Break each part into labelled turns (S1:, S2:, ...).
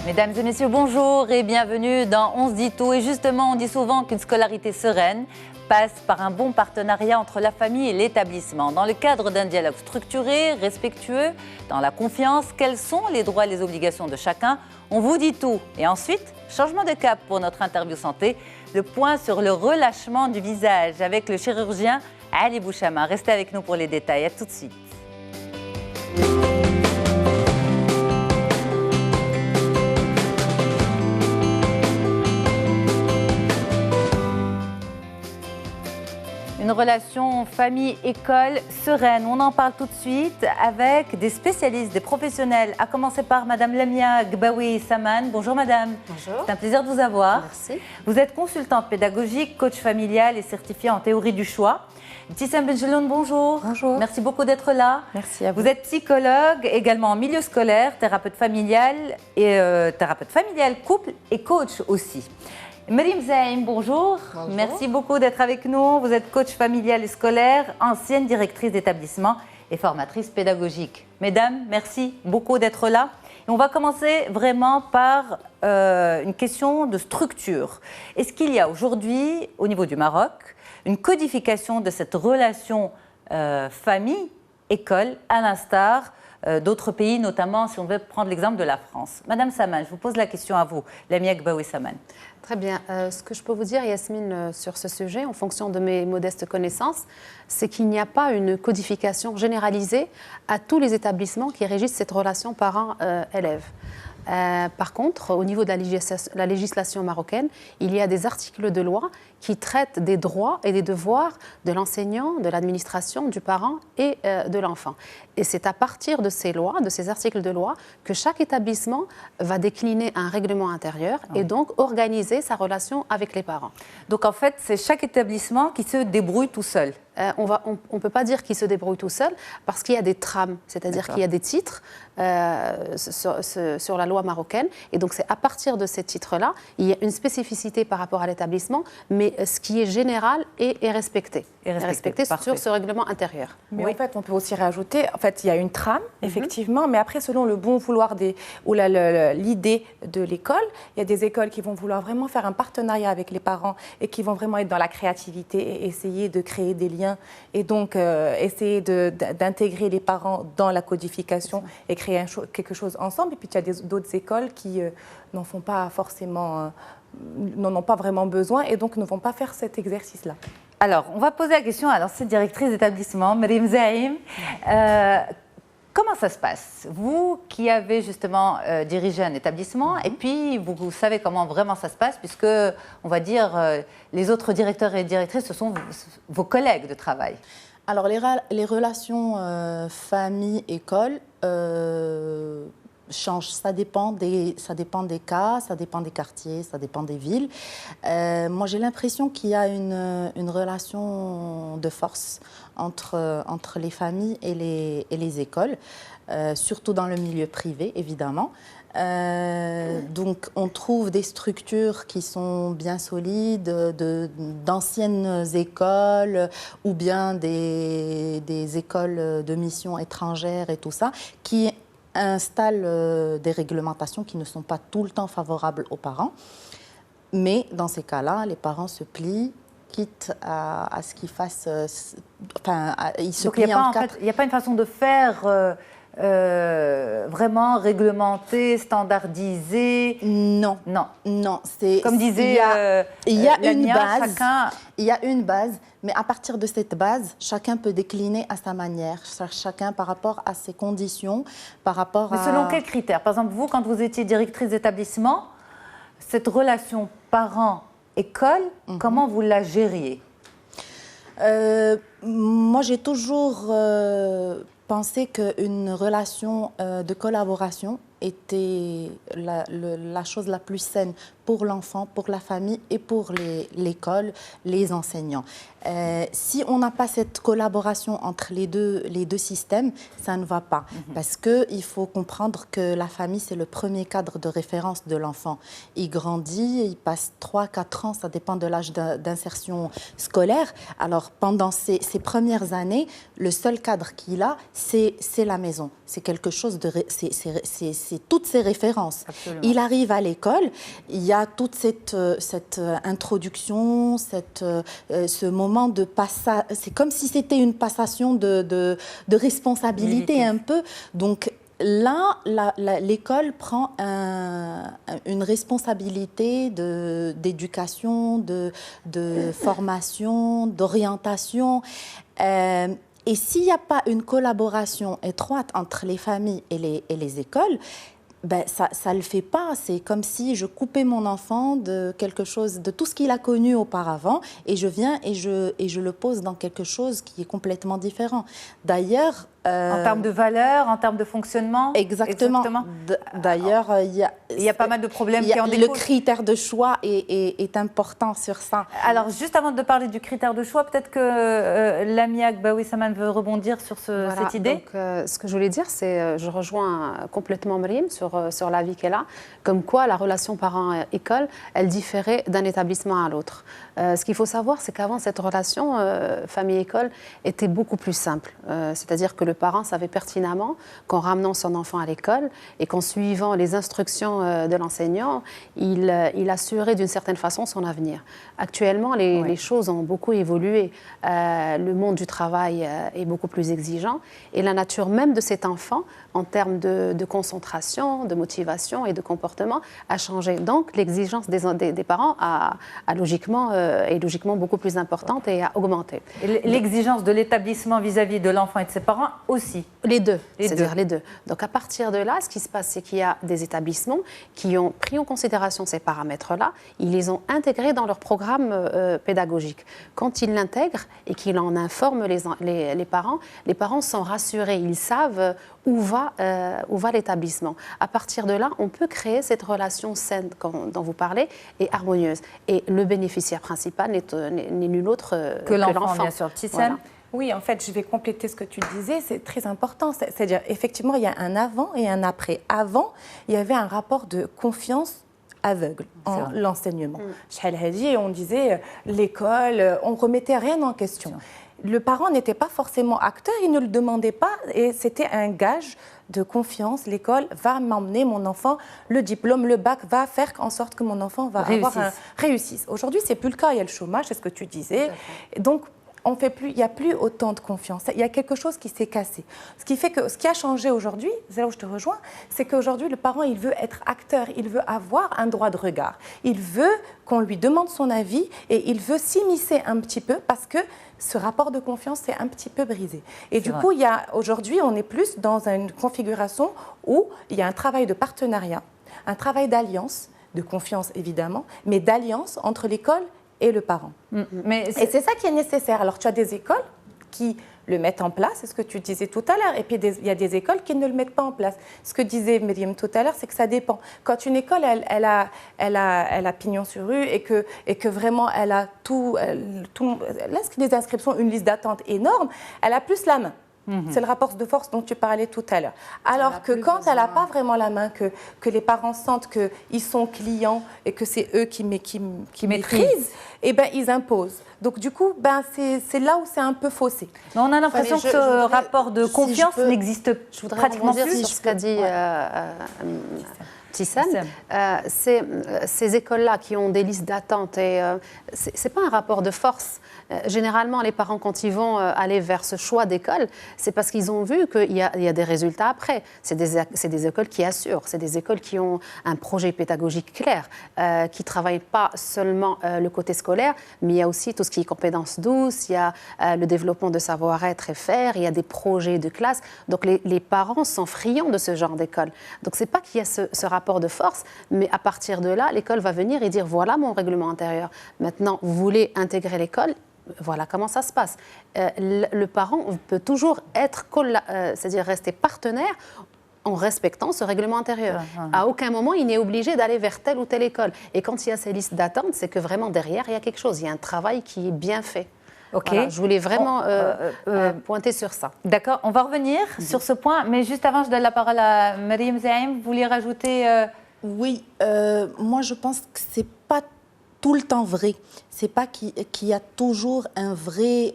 S1: Mesdames et messieurs, bonjour et bienvenue dans On se dit tout. Et justement, on dit souvent qu'une scolarité sereine passe par un bon partenariat entre la famille et l'établissement. Dans le cadre d'un dialogue structuré, respectueux, dans la confiance, quels sont les droits et les obligations de chacun? On vous dit tout. Et ensuite, changement de cap pour notre interview santé, le point sur le relâchement du visage avec le chirurgien Ali Bouchama. Restez avec nous pour les détails. À tout de suite. Une relation famille-école sereine. On en parle tout de suite avec des spécialistes, des professionnels, à commencer par Madame Lamia Gbaoui Saman. Bonjour Madame.
S2: Bonjour.
S1: C'est un plaisir de vous avoir.
S2: Merci.
S1: Vous êtes consultante pédagogique, coach familial et certifiée en théorie du choix. Tissem Benjeloun, bonjour.
S2: Bonjour.
S1: Merci beaucoup d'être là.
S2: Merci à vous.
S1: Vous êtes psychologue, également en milieu scolaire, thérapeute familial couple et coach aussi. Marim Zaim, bonjour.
S2: Bonjour.
S1: Merci beaucoup d'être avec nous. Vous êtes coach familial et scolaire, ancienne directrice d'établissement et formatrice pédagogique. Mesdames, merci beaucoup d'être là. Et on va commencer vraiment par une question de structure. Est-ce qu'il y a aujourd'hui, au niveau du Maroc, une codification de cette relation famille-école, à l'instar d'autres pays, notamment si on veut prendre l'exemple de la France? Madame Saman, je vous pose la question à vous, Lamia Gbaoui Saman.
S2: Très bien. Ce que je peux vous dire, Yasmine, sur ce sujet, en fonction de mes modestes connaissances, c'est qu'il n'y a pas une codification généralisée à tous les établissements qui régissent cette relation parent-élève. Par contre, au niveau de la législation marocaine, il y a des articles de loi qui traitent des droits et des devoirs de l'enseignant, de l'administration, du parent et de l'enfant. Et c'est à partir de ces lois, de ces articles de loi, que chaque établissement va décliner un règlement intérieur et donc organiser sa relation avec les parents.
S1: Donc en fait, c'est chaque établissement qui se débrouille tout seul.
S2: On ne peut pas dire qu'il se débrouille tout seul parce qu'il y a des trames, c'est-à-dire qu'il y a des titres sur la loi marocaine. Et donc c'est à partir de ces titres-là, il y a une spécificité par rapport à l'établissement, mais ce qui est général est respecté. Respecté sur ce règlement intérieur.
S3: Mais oui. En fait, on peut aussi rajouter, en fait, il y a une trame, effectivement, mais après, selon le bon vouloir ou l'idée de l'école, il y a des écoles qui vont vouloir vraiment faire un partenariat avec les parents et qui vont vraiment être dans la créativité et essayer de créer des liens et donc essayer d'intégrer les parents dans la codification et créer quelque chose ensemble. Et puis, il y a d'autres écoles qui n'en font pas forcément, n'en ont pas vraiment besoin et donc ne vont pas faire cet exercice-là.
S1: Alors, on va poser la question à l'ancienne directrice d'établissement, Marim Zaim. Comment ça se passe? Vous qui avez justement dirigé un établissement, et puis vous savez comment vraiment ça se passe, puisque, on va dire, les autres directeurs et directrices, ce sont vos collègues de travail.
S4: Alors, les relations famille-école changent. Ça dépend des cas, ça dépend des quartiers, ça dépend des villes. Moi, j'ai l'impression qu'il y a une relation de force entre les familles et les écoles, surtout dans le milieu privé, évidemment. Donc, on trouve des structures qui sont bien solides, d'anciennes écoles ou bien des écoles de mission étrangères et tout ça, qui installent des réglementations qui ne sont pas tout le temps favorables aux parents. Mais dans ces cas-là, les parents se plient, quitte à ce qu'ils fassent... ils se plient en quatre.
S1: Il n'y a pas une façon de faire vraiment réglementée, standardisée?
S4: Non.
S1: Comme disait
S4: il y a une base.
S1: Chacun...
S4: Il y a une base, mais à partir de cette base, chacun peut décliner à sa manière, chacun par rapport à ses conditions, par rapport
S1: Mais selon quels critères? Par exemple, vous, quand vous étiez directrice d'établissement, cette relation parent-école, comment vous la gériez?
S4: Moi, j'ai toujours pensé qu'une relation de collaboration était la chose la plus saine pour l'enfant, pour la famille et pour l'école, les enseignants. Si on n'a pas cette collaboration entre les deux systèmes, ça ne va pas. Parce qu'il faut comprendre que la famille, c'est le premier cadre de référence de l'enfant. Il grandit, il passe 3-4 ans, ça dépend de l'âge d'insertion scolaire. Alors, pendant ces premières années, le seul cadre qu'il a, c'est la maison. C'est quelque chose de... c'est toutes ces références.
S1: Absolument.
S4: Il arrive à l'école, il y a toute cette introduction, ce moment de passage. C'est comme si c'était une passation de responsabilité un peu. Donc là, l'école prend une responsabilité d'éducation, de formation, d'orientation. Et s'il n'y a pas une collaboration étroite entre les familles et les écoles, ben ça ne le fait pas. C'est comme si je coupais mon enfant de quelque chose, de tout ce qu'il a connu auparavant, et je viens et je le pose dans quelque chose qui est complètement différent. D'ailleurs,
S1: en termes de valeurs, en termes de fonctionnement.
S4: Exactement. D'ailleurs, il
S1: y a pas mal de problèmes qui en découlent.
S4: Le critère de choix est important sur ça.
S1: Alors, juste avant de parler du critère de choix, peut-être que Lamia Gbaoui Saman veut rebondir sur cette idée.
S2: Donc, ce que je voulais dire, c'est je rejoins complètement Mriem sur l'avis qu'elle a, comme quoi la relation parent-école, elle différait d'un établissement à l'autre. Ce qu'il faut savoir, c'est qu'avant, cette relation famille-école était beaucoup plus simple. C'est-à-dire que le parent savait pertinemment qu'en ramenant son enfant à l'école et qu'en suivant les instructions de l'enseignant, il assurait d'une certaine façon son avenir. Actuellement, les choses ont beaucoup évolué. Le monde du travail est beaucoup plus exigeant et la nature même de cet enfant, en termes de concentration, de motivation et de comportement, a changé. Donc, l'exigence des parents est logiquement beaucoup plus importante et a augmenté.
S1: L'exigence de l'établissement vis-à-vis de l'enfant et de ses parents aussi.
S2: Les deux. Donc à partir de là, ce qui se passe, c'est qu'il y a des établissements qui ont pris en considération ces paramètres-là, ils les ont intégrés dans leur programme pédagogique. Quand ils l'intègrent et qu'ils en informent les parents sont rassurés, ils savent où va l'établissement. À partir de là, on peut créer cette relation saine dont vous parlez et harmonieuse. Et le bénéficiaire principal n'est nul autre que l'enfant.
S1: Bien sûr.
S2: Voilà.
S3: Oui, en fait, je vais compléter ce que tu disais, c'est très important. C'est-à-dire, effectivement, il y a un avant et un après. Avant, il y avait un rapport de confiance aveugle en l'enseignement. On disait l'école, on ne remettait rien en question. Le parent n'était pas forcément acteur, il ne le demandait pas et c'était un gage de confiance. L'école va m'emmener mon enfant, le diplôme, le bac va faire en sorte que mon enfant va réussisse. Aujourd'hui, ce n'est plus le cas, il y a le chômage, c'est ce que tu disais. Donc, il n'y a plus autant de confiance. Il y a quelque chose qui s'est cassé. Ce qui fait que ce qui a changé aujourd'hui, c'est là où je te rejoins, c'est qu'aujourd'hui, le parent, il veut être acteur, il veut avoir un droit de regard. Il veut qu'on lui demande son avis et il veut s'immiscer un petit peu parce que ce rapport de confiance s'est un petit peu brisé. Et du coup, aujourd'hui, on est plus dans une configuration où il y a un travail de partenariat, un travail d'alliance, de confiance évidemment, mais d'alliance entre l'école et le parent. Et c'est ça qui est nécessaire. Alors, tu as des écoles qui le mettent en place, c'est ce que tu disais tout à l'heure, et puis il y a des écoles qui ne le mettent pas en place. Ce que disait Mriem tout à l'heure, c'est que ça dépend. Quand une école, elle a pignon sur rue et que vraiment, elle a des inscriptions, une liste d'attente énorme, elle a plus la main. C'est le rapport de force dont tu parlais tout à l'heure. Alors que quand elle n'a pas vraiment la main, que les parents sentent qu'ils sont clients et que c'est eux qui maîtrisent, eh ben, ils imposent. Donc du coup, c'est là où c'est un peu faussé.
S1: Mais on a l'impression que ce rapport de confiance n'existe pratiquement plus.
S2: Sur ce qu'a dit Tissane, ces écoles-là qui ont des listes d'attente, ce n'est pas un rapport de force. Généralement, les parents, quand ils vont aller vers ce choix d'école, c'est parce qu'ils ont vu qu'il y a des résultats après. C'est des écoles qui assurent, c'est des écoles qui ont un projet pédagogique clair, qui ne travaillent pas seulement le côté scolaire, mais il y a aussi tout ce qui est compétences douces, il y a le développement de savoir-être et faire, il y a des projets de classe. Donc les parents sont friands de ce genre d'école. Donc ce n'est pas qu'il y a ce rapport de force, mais à partir de là, l'école va venir et dire voilà mon règlement intérieur. Maintenant, vous voulez intégrer l'école, voilà comment ça se passe. Le parent peut toujours c'est-à-dire rester partenaire en respectant ce règlement intérieur. À aucun moment, il n'est obligé d'aller vers telle ou telle école. Et quand il y a ces listes d'attente, c'est que vraiment derrière, il y a quelque chose. Il y a un travail qui est bien fait.
S1: Ok.
S2: Voilà, je voulais vraiment pointer sur ça.
S1: D'accord, on va revenir sur ce point, mais juste avant, je donne la parole à Mriem Zaim. Vous vouliez rajouter
S4: Oui, moi je pense que c'est pas tout le temps vrai. C'est pas qu'il y a toujours un vrai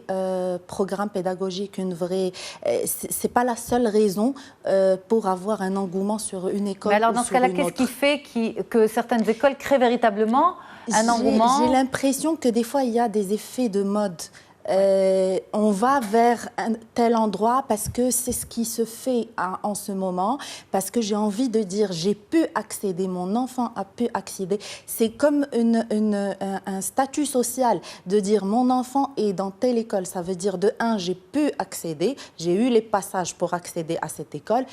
S4: programme pédagogique, c'est pas la seule raison pour avoir un engouement sur une école.
S1: Mais alors,
S4: ou
S1: dans ce
S4: sur
S1: cas-là,
S4: une
S1: qu'est-ce
S4: autre.
S1: qui fait que certaines écoles créent véritablement un engouement?
S4: J'ai l'impression que des fois, il y a des effets de mode. On va vers un tel endroit parce que c'est ce qui se fait en ce moment, parce que j'ai envie de dire j'ai pu accéder, mon enfant a pu accéder. C'est comme un statut social de dire mon enfant est dans telle école. Ça veut dire de un, j'ai pu accéder, j'ai eu les passages pour accéder à cette école.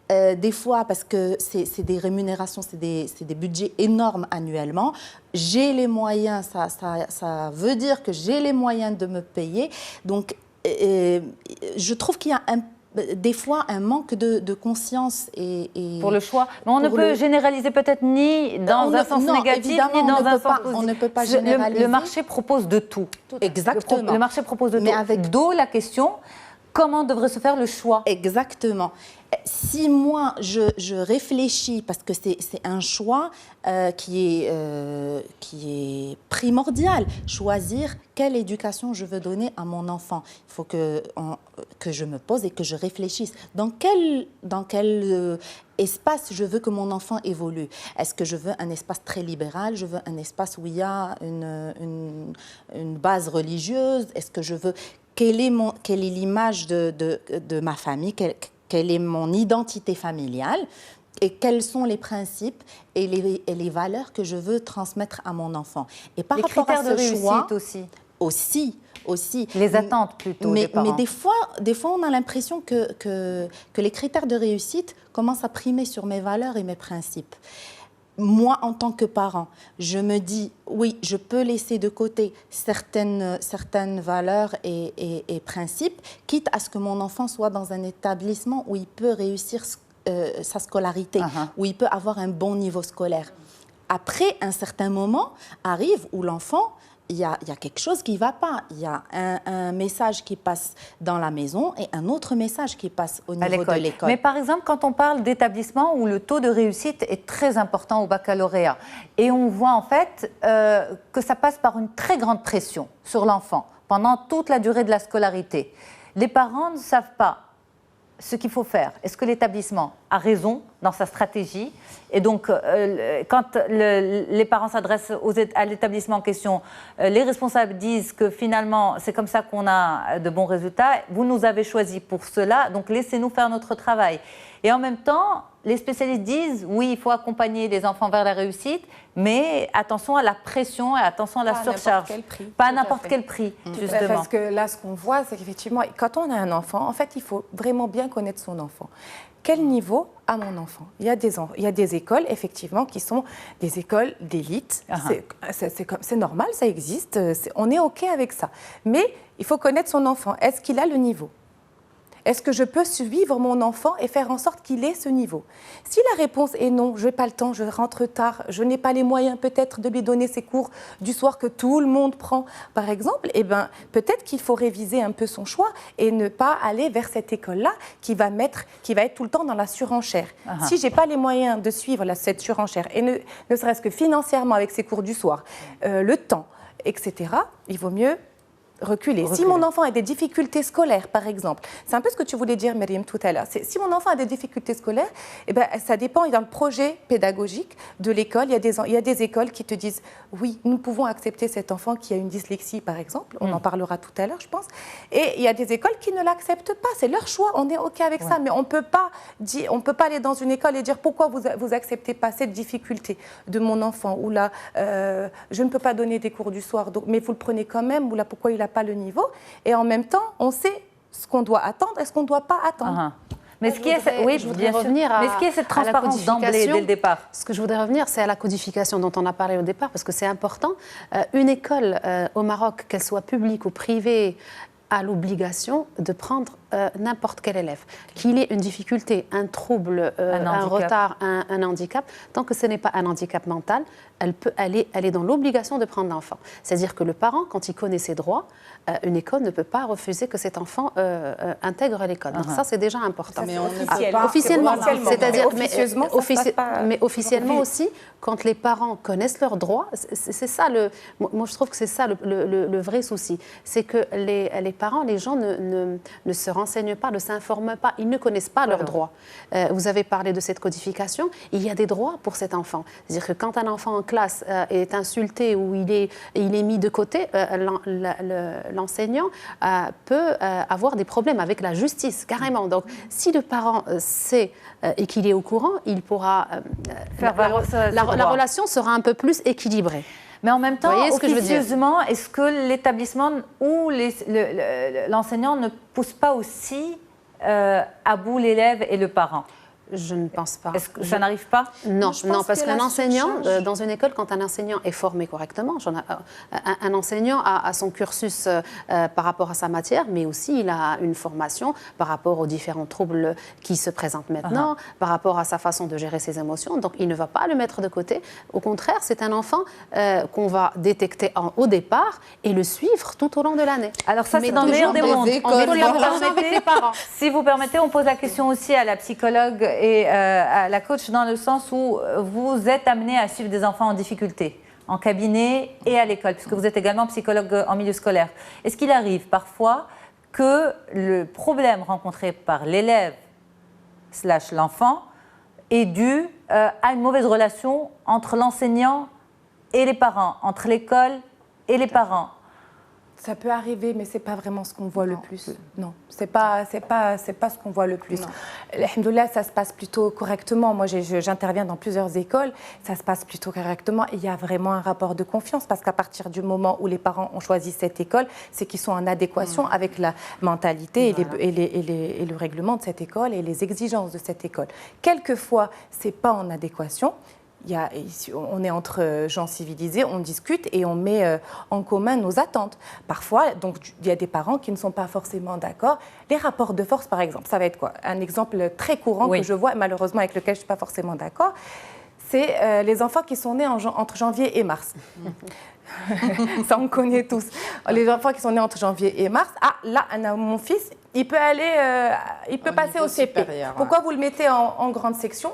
S4: Des fois, parce que c'est des rémunérations, c'est des budgets énormes annuellement. J'ai les moyens, ça veut dire que j'ai les moyens de me payer. Donc, je trouve qu'il y a des fois un manque de conscience
S1: pour le choix. Mais on ne peut généraliser peut-être ni dans un sens négatif, ni dans un sens positif.
S4: On ne peut pas généraliser.
S1: Le marché propose de tout.
S4: Exactement.
S1: Le marché propose de tout. D'où la question, comment devrait se faire le choix?
S4: Exactement. Si moi, je réfléchis, parce que c'est un choix qui est primordial, choisir quelle éducation je veux donner à mon enfant. Il faut que je me pose et que je réfléchisse. Dans quel espace je veux que mon enfant évolue? Est-ce que je veux un espace très libéral? Je veux un espace où il y a une base religieuse? Est-ce que je veux... Quelle est l'image de ma famille? Quelle est mon identité familiale et quels sont les principes et les valeurs que je veux transmettre à mon enfant. Et par rapport à ce choix, aussi.
S1: Les attentes plutôt des parents.
S4: Mais des fois, on a l'impression que les critères de réussite commencent à primer sur mes valeurs et mes principes. Moi, en tant que parent, je me dis, oui, je peux laisser de côté certaines valeurs et principes, quitte à ce que mon enfant soit dans un établissement où il peut réussir sa scolarité, où il peut avoir un bon niveau scolaire. Après, un certain moment arrive où l'enfant... Il y a quelque chose qui ne va pas. Il y a un message qui passe dans la maison et un autre message qui passe au niveau de l'école.
S1: Mais par exemple, quand on parle d'établissements où le taux de réussite est très important au baccalauréat, et on voit en fait que ça passe par une très grande pression sur l'enfant pendant toute la durée de la scolarité. Les parents ne savent pas ce qu'il faut faire. Est-ce que l'établissement a raison dans sa stratégie? Et donc, quand les parents s'adressent à l'établissement en question, les responsables disent que finalement, c'est comme ça qu'on a de bons résultats. Vous nous avez choisis pour cela, donc laissez-nous faire notre travail. Et en même temps, les spécialistes disent, oui, il faut accompagner les enfants vers la réussite, mais attention à la pression et attention à la surcharge. Pas à n'importe quel prix, justement.
S3: Parce que là, ce qu'on voit, c'est qu'effectivement, quand on a un enfant, en fait, il faut vraiment bien connaître son enfant. Quel niveau a mon enfant? Il y a des écoles, effectivement, qui sont des écoles d'élite. C'est normal, ça existe. On est OK avec ça. Mais il faut connaître son enfant. Est-ce qu'il a le niveau? Est-ce que je peux suivre mon enfant et faire en sorte qu'il ait ce niveau? Si la réponse est non, je n'ai pas le temps, je rentre tard, je n'ai pas les moyens peut-être de lui donner ses cours du soir que tout le monde prend, par exemple, eh ben, peut-être qu'il faut réviser un peu son choix et ne pas aller vers cette école-là qui va être tout le temps dans la surenchère. Si je n'ai pas les moyens de suivre cette surenchère, et ne serait-ce que financièrement avec ses cours du soir, le temps, etc., il vaut mieux reculer. Si mon enfant a des difficultés scolaires, par exemple, c'est un peu ce que tu voulais dire, Myriam, tout à l'heure. Si mon enfant a des difficultés scolaires, eh ben, ça dépend dans le projet pédagogique de l'école. Il y a des écoles qui te disent, oui, nous pouvons accepter cet enfant qui a une dyslexie, par exemple. On en parlera tout à l'heure, je pense. Et il y a des écoles qui ne l'acceptent pas. C'est leur choix. On est OK avec ça. Mais on peut pas aller dans une école et dire, pourquoi vous acceptez pas cette difficulté de mon enfant? Ou là, je ne peux pas donner des cours du soir, mais vous le prenez quand même. Ou là, pourquoi il n'a pas le niveau? Et en même temps, on sait ce qu'on doit attendre et ce qu'on ne doit pas attendre.
S1: Mais ce qui est,
S2: je voudrais revenir à
S1: cette transparence d'emblée, dès le départ?
S2: Ce que je voudrais revenir, c'est à la codification dont on a parlé au départ, parce que c'est important. Une école au Maroc, qu'elle soit publique ou privée, a l'obligation de prendre n'importe quel élève. Qu'il ait une difficulté, un trouble, un retard, un handicap, tant que ce n'est pas un handicap mental, elle est dans l'obligation de prendre l'enfant. C'est-à-dire que le parent, quand il connaît ses droits, une école ne peut pas refuser que cet enfant intègre l'école. Donc ça, c'est déjà important.
S4: Mais on
S2: officiellement, c'est-à-dire, mais officiellement
S3: oui.
S2: aussi, quand les parents connaissent leurs droits, c'est ça moi je trouve que c'est ça le vrai souci, c'est que les parents, les gens ne se renseignent pas, ne s'informent pas, ils ne connaissent pas leurs droits. Vous avez parlé de cette codification, il y a des droits pour cet enfant. C'est-à-dire que quand un enfant en classe est insulté ou il est mis de côté, l'enseignant peut avoir des problèmes avec la justice, carrément. Donc, si le parent sait et qu'il est au courant, il pourra la relation sera un peu plus équilibrée.
S1: Mais en même temps,
S2: officieusement,
S1: est-ce que l'établissement ou l'enseignant ne pousse pas aussi à bout l'élève et le parent?
S2: Je ne pense pas.
S1: Est-ce que ça n'arrive pas?
S2: Non, parce qu'un enseignant, dans une école, quand un enseignant est formé correctement, un enseignant a son cursus par rapport à sa matière, mais aussi il a une formation par rapport aux différents troubles qui se présentent maintenant, par rapport à sa façon de gérer ses émotions. Donc, il ne va pas le mettre de côté. Au contraire, c'est un enfant qu'on va détecter au départ et le suivre tout au long de l'année.
S1: Alors ça, c'est dans le meilleur des mondes. Si vous permettez, on pose la question aussi à la psychologue et à la coach, dans le sens où vous êtes amené à suivre des enfants en difficulté, en cabinet et à l'école, puisque vous êtes également psychologue en milieu scolaire. Est-ce qu'il arrive parfois que le problème rencontré par l'élève / l'enfant est dû à une mauvaise relation entre l'enseignant et les parents, entre l'école et les parents?
S3: Ça peut arriver, mais c'est pas vraiment ce qu'on voit le plus. Non, c'est pas ce qu'on voit le plus. Alhamdoulilah, ça se passe plutôt correctement. Moi, j'interviens dans plusieurs écoles, ça se passe plutôt correctement. Il y a vraiment un rapport de confiance, parce qu'à partir du moment où les parents ont choisi cette école, c'est qu'ils sont en adéquation avec la mentalité et le règlement de cette école et les exigences de cette école. Quelquefois, c'est pas en adéquation. On est entre gens civilisés, on discute et on met en commun nos attentes. Parfois, donc, il y a des parents qui ne sont pas forcément d'accord. Les rapports de force, par exemple, ça va être quoi? Un exemple très courant que je vois, malheureusement, avec lequel je ne suis pas forcément d'accord, c'est les enfants qui sont nés entre janvier et mars. Ça, on connaît tous. Les enfants qui sont nés entre janvier et mars, là, mon fils, il peut passer au CP. Pourquoi vous le mettez en grande section?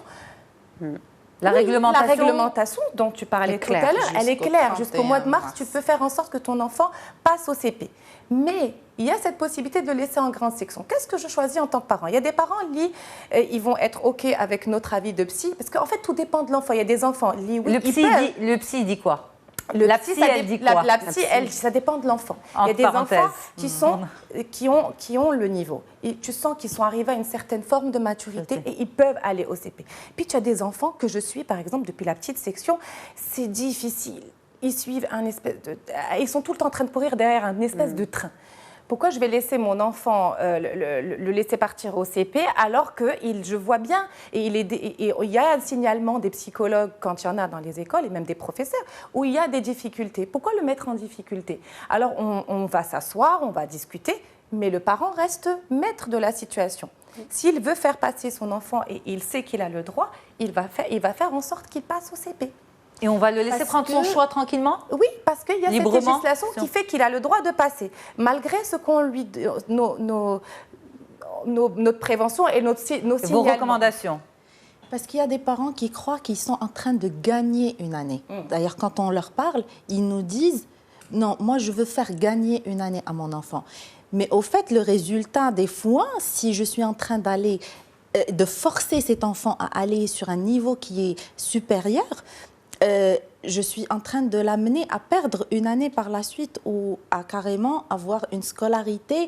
S1: La
S3: réglementation dont tu parlais tout à l'heure, elle est claire. Jusqu'au mois de mars, tu peux faire en sorte que ton enfant passe au CP. Mais il y a cette possibilité de laisser en grande section. Qu'est-ce que je choisis en tant que parent? Il y a des parents, ils vont être OK avec notre avis de psy, parce qu'en fait, tout dépend de l'enfant. Il y a des enfants, oui,
S1: le psy dit quoi? La psy, elle dit quoi?
S3: La psy, ça dépend de l'enfant. Il y a des enfants qui ont le niveau. Et tu sens qu'ils sont arrivés à une certaine forme de maturité et ils peuvent aller au CP. Puis tu as des enfants que je suis, par exemple, depuis la petite section, c'est difficile. Ils suivent ils sont tout le temps en train de courir derrière un espèce de train. Pourquoi je vais laisser mon enfant le laisser partir au CP alors que je vois bien, et il y a un signalement des psychologues quand il y en a dans les écoles et même des professeurs où il y a des difficultés. Pourquoi le mettre en difficulté? Alors on va s'asseoir, on va discuter, mais le parent reste maître de la situation. S'il veut faire passer son enfant et il sait qu'il a le droit, il va faire en sorte qu'il passe au CP.
S1: Et on va le laisser prendre son choix tranquillement?
S3: Oui, parce qu'il y a cette législation qui fait qu'il a le droit de passer, malgré ce qu'on lui... notre prévention et nos signalements.
S1: Vos recommandations?
S4: Parce qu'il y a des parents qui croient qu'ils sont en train de gagner une année. D'ailleurs, quand on leur parle, ils nous disent « Non, moi, je veux faire gagner une année à mon enfant. » Mais au fait, le résultat, des fois, si je suis en train de forcer cet enfant à aller sur un niveau qui est supérieur, je suis en train de l'amener à perdre une année par la suite ou à carrément avoir une scolarité,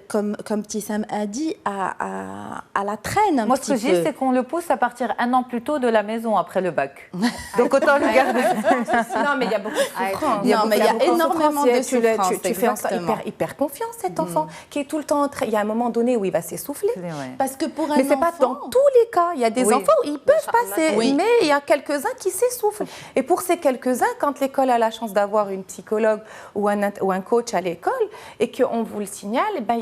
S4: comme Tissam a dit, à la traîne.
S1: Moi, ce que je dis, c'est qu'on le pousse à partir un an plus tôt de la maison après le bac. Donc autant le garder.
S3: Non, mais il y a beaucoup de souffrance.
S4: Il y a énormément de souffrance.
S3: Tu fais hyper confiance, cet enfant, qui est tout le temps... Il y a un moment donné où il va s'essouffler.
S4: Parce que pour un
S3: mais ce n'est pas dans tous les cas. Il y a des enfants où ils peuvent passer, mais il y a quelques-uns qui s'essoufflent. Et pour ces quelques-uns, quand l'école a la chance d'avoir une psychologue ou un coach à l'école et qu'on vous le signale, eh ben,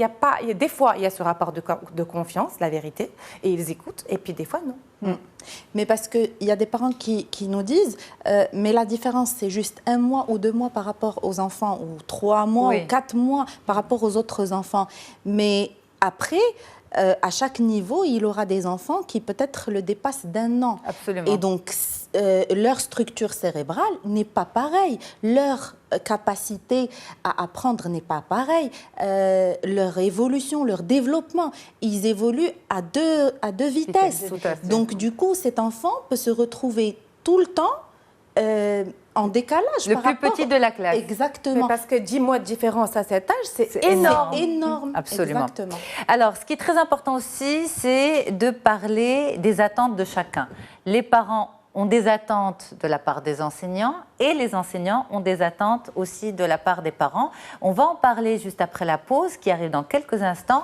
S3: des fois, il y a ce rapport de confiance, la vérité, et ils écoutent, et puis des fois, non.
S4: Mais parce qu'il y a des parents qui nous disent, mais la différence, c'est juste 1 mois ou 2 mois par rapport aux enfants, ou 3 mois ou 4 mois par rapport aux autres enfants. Mais après, à chaque niveau, il aura des enfants qui peut-être le dépassent d'1 an.
S1: Absolument.
S4: Et donc, leur structure cérébrale n'est pas pareille. Leur capacité à apprendre n'est pas pareille. Leur évolution, leur développement, ils évoluent à deux vitesses.
S1: Tout à fait.
S4: Donc, du coup, cet enfant peut se retrouver tout le temps en décalage.
S1: Le plus petit de la classe.
S4: Exactement.
S3: Mais parce que 10 mois de différence à cet âge, c'est énorme.
S4: C'est énorme.
S1: Absolument.
S4: Exactement.
S1: Alors, ce qui est très important aussi, c'est de parler des attentes de chacun. Les parents ont des attentes de la part des enseignants et les enseignants ont des attentes aussi de la part des parents. On va en parler juste après la pause qui arrive dans quelques instants.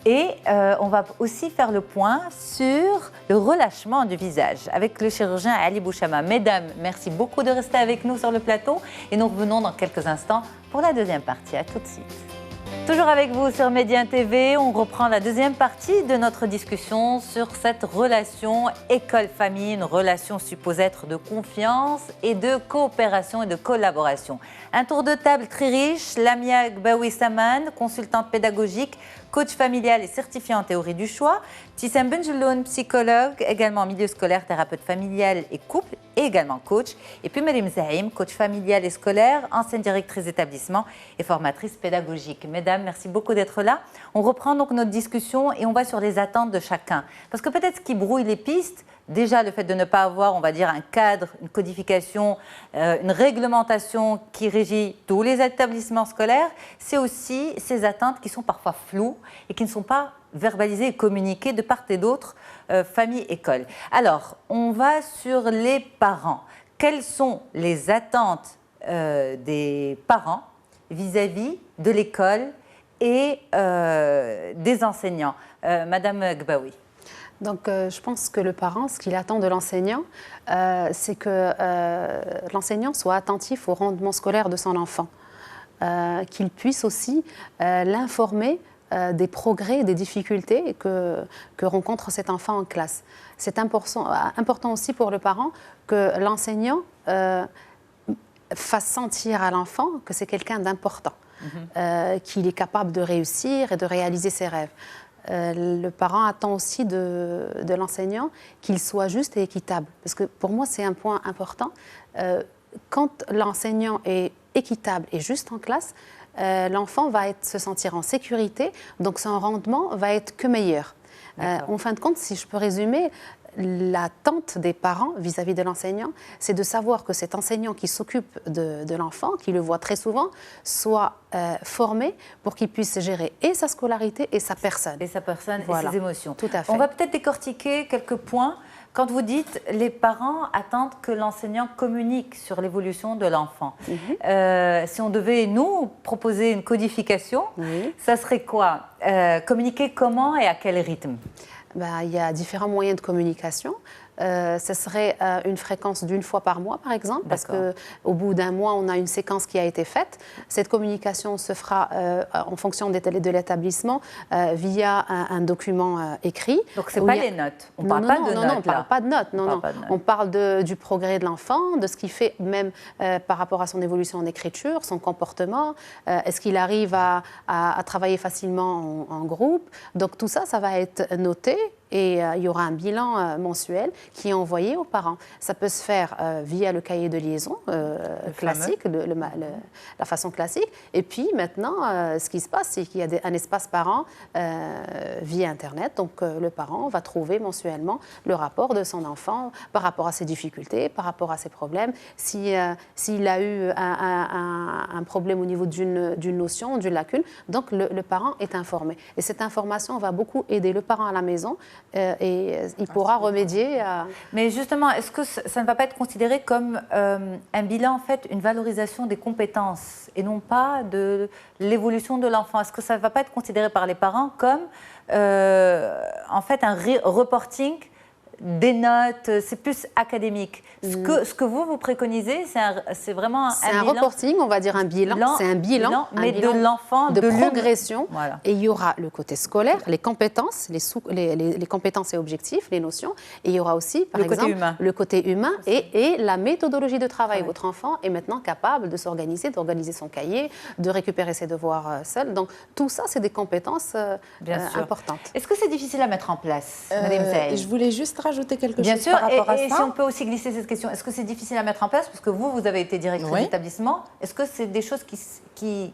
S1: Et on va aussi faire le point sur le relâchement du visage avec le chirurgien Ali Bouchama. Mesdames, merci beaucoup de rester avec nous sur le plateau et nous revenons dans quelques instants pour la deuxième partie. À tout de suite. Toujours avec vous sur Médien TV, on reprend la deuxième partie de notre discussion sur cette relation école-famille, une relation supposée être de confiance et de coopération et de collaboration. Un tour de table très riche, Lamia Gbaoui Saman, consultante pédagogique, coach familial et certifié en théorie du choix, Tissem Benjeloun, psychologue, également milieu scolaire, thérapeute familial et couple, et également coach. Et puis Marim Zahim, coach familial et scolaire, ancienne directrice d'établissement et formatrice pédagogique. Mesdames, merci beaucoup d'être là. On reprend donc notre discussion et on va sur les attentes de chacun. Parce que peut-être ce qui brouille les pistes, déjà le fait de ne pas avoir, on va dire, un cadre, une codification, une réglementation qui régit tous les établissements scolaires, c'est aussi ces attentes qui sont parfois floues et qui ne sont pas verbalisées et communiquées de part et d'autre, famille, école. Alors, on va sur les parents. Quelles sont les attentes des parents vis-à-vis de l'école et des enseignants? Madame Gbaoui.
S2: Donc, je pense que le parent, ce qu'il attend de l'enseignant, c'est que l'enseignant soit attentif au rendement scolaire de son enfant, qu'il puisse aussi l'informer des progrès, des difficultés que rencontre cet enfant en classe. C'est important aussi pour le parent que l'enseignant fasse sentir à l'enfant que c'est quelqu'un d'important, qu'il est capable de réussir et de réaliser ses rêves. Le parent attend aussi de l'enseignant qu'il soit juste et équitable. Parce que pour moi, c'est un point important. Quand l'enseignant est équitable et juste en classe, l'enfant va se sentir en sécurité, donc son rendement va être que meilleur. En fin de compte, si je peux résumer, l'attente des parents vis-à-vis de l'enseignant, c'est de savoir que cet enseignant qui s'occupe de l'enfant, qui le voit très souvent, soit formé pour qu'il puisse gérer et sa scolarité et sa personne.
S1: Et sa personne
S2: Voilà.
S1: et ses émotions.
S2: Tout à fait.
S1: On va peut-être décortiquer quelques points. Quand vous dites les parents attendent que l'enseignant communique sur l'évolution de l'enfant, si on devait nous proposer une codification, ça serait quoi? Communiquer comment et à quel rythme?
S2: Il y a différents moyens de communication. Ce serait une fréquence d'1 fois par mois, par exemple, parce qu'au bout d'1 mois, on a une séquence qui a été faite. Cette communication se fera en fonction de l'établissement via un document écrit.
S1: Donc, ce n'est pas les notes. On ne parle pas de notes.
S2: Non, on ne parle pas de notes. Non. On parle du progrès de l'enfant, de ce qu'il fait même par rapport à son évolution en écriture, son comportement. Est-ce qu'il arrive à travailler facilement en groupe? Donc, tout ça, ça va être noté. Et il y aura un bilan mensuel qui est envoyé aux parents. Ça peut se faire via le cahier de liaison classique, la façon classique. Et puis maintenant, ce qui se passe, c'est qu'il y a un espace parent via Internet. Donc le parent va trouver mensuellement le rapport de son enfant par rapport à ses difficultés, par rapport à ses problèmes. S'il a eu un problème au niveau d'une notion, d'une lacune, donc le parent est informé. Et cette information va beaucoup aider le parent à la maison. Et il pourra remédier à...
S1: Mais justement, est-ce que ça ne va pas être considéré comme un bilan, en fait, une valorisation des compétences et non pas de l'évolution de l'enfant? Est-ce que ça ne va pas être considéré par les parents comme, en fait, un reporting des notes, c'est plus académique. Ce que vous préconisez, c'est vraiment
S2: c'est un reporting, on va dire un bilan. C'est un bilan,
S1: mais de l'enfant,
S2: de progression.
S1: Voilà.
S2: Et il y aura le côté scolaire, les compétences, les compétences et objectifs, les notions. Et il y aura aussi, par exemple, le côté humain et la méthodologie de travail. Ouais. Votre enfant est maintenant capable de s'organiser, d'organiser son cahier, de récupérer ses devoirs seul. Donc tout ça, c'est des compétences importantes.
S1: Est-ce que c'est difficile à mettre en place, Madame Saïd?
S4: Je voulais juste rajouter quelque
S1: Bien
S4: chose
S1: sûr,
S4: par rapport à ça.
S1: Et si on peut aussi glisser cette question, est-ce que c'est difficile à mettre en place? Parce que vous avez été directrice d'établissement. Est-ce que c'est des choses qui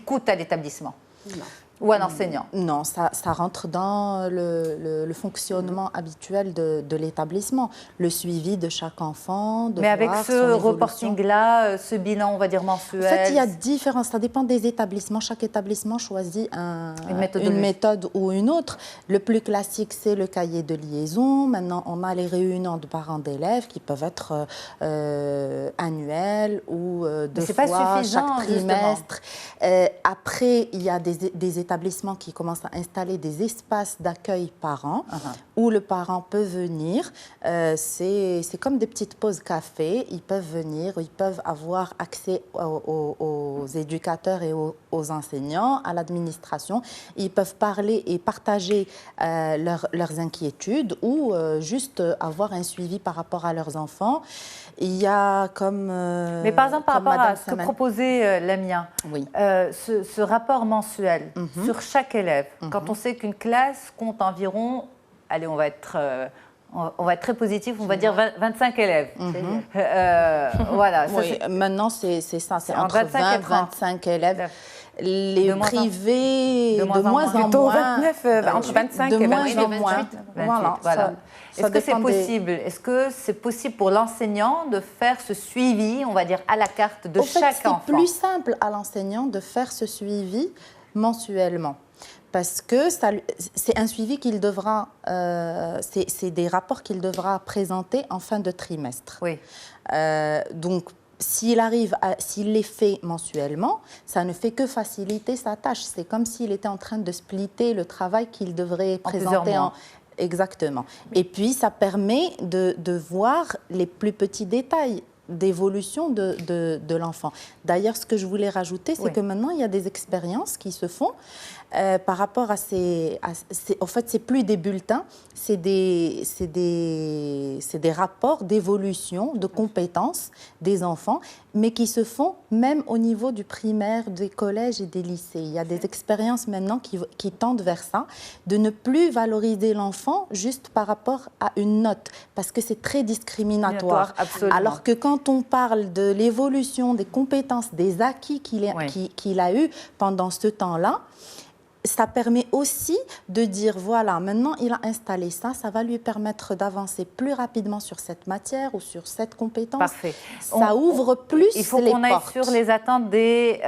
S1: coûtent à l'établissement? Non. Ou un enseignant?
S4: Non, ça rentre dans le fonctionnement habituel de l'établissement. Le suivi de chaque enfant, de
S1: Mais avec ce reporting-là, ce bilan, on va dire mensuel.
S4: En fait, il y a différence. Ça dépend des établissements. Chaque établissement choisit une méthode ou une autre. Le plus classique, c'est le cahier de liaison. Maintenant, on a les réunions de parents d'élèves qui peuvent être annuelles ou deux fois chaque trimestre. Après, il y a des établissements qui commencent à installer des espaces d'accueil parents où le parent peut venir. C'est comme des petites pauses café. Ils peuvent venir, ils peuvent avoir accès aux éducateurs et aux enseignants, à l'administration. Ils peuvent parler et partager leurs inquiétudes ou juste avoir un suivi par rapport à leurs enfants. Il y a comme...
S1: Mais par exemple, par rapport à ce que proposait Lamia, ce rapport mensuel sur chaque élève, quand on sait qu'une classe compte environ, allez, on va être très positif, on va dire 25 élèves. Voilà. Ça,
S4: maintenant, c'est ça, c'est entre 20 et 25 élèves. Les privés, de moins en moins.
S3: 29, entre 25 et 28.
S1: Voilà. Est-ce que c'est possible? Est-ce que c'est possible pour l'enseignant de faire ce suivi, on va dire, à la carte de chaque enfant?
S4: C'est plus simple à l'enseignant de faire ce suivi mensuellement. Parce que c'est un suivi qu'il devra, c'est des rapports qu'il devra présenter en fin de trimestre.
S1: Oui.
S4: Donc, s'il les fait mensuellement, ça ne fait que faciliter sa tâche. C'est comme s'il était en train de splitter le travail qu'il devrait présenter Exactement. Et puis, ça permet de voir les plus petits détails d'évolution de l'enfant. D'ailleurs, ce que je voulais rajouter, c'est que maintenant, il y a des expériences qui se font par rapport à en fait, c'est plus des bulletins, c'est des rapports d'évolution, de compétences des enfants, mais qui se font même au niveau du primaire, des collèges et des lycées. Il y a des expériences maintenant qui tendent vers ça, de ne plus valoriser l'enfant juste par rapport à une note, parce que c'est très discriminatoire. Alors que quand on parle de l'évolution des compétences, des acquis qu'il a eu pendant ce temps-là, ça permet aussi de dire, voilà, maintenant il a installé ça, ça va lui permettre d'avancer plus rapidement sur cette matière ou sur cette compétence.
S1: Parfait.
S4: Ça ouvre plus les portes.
S1: Il faut qu'on aille sur les attentes des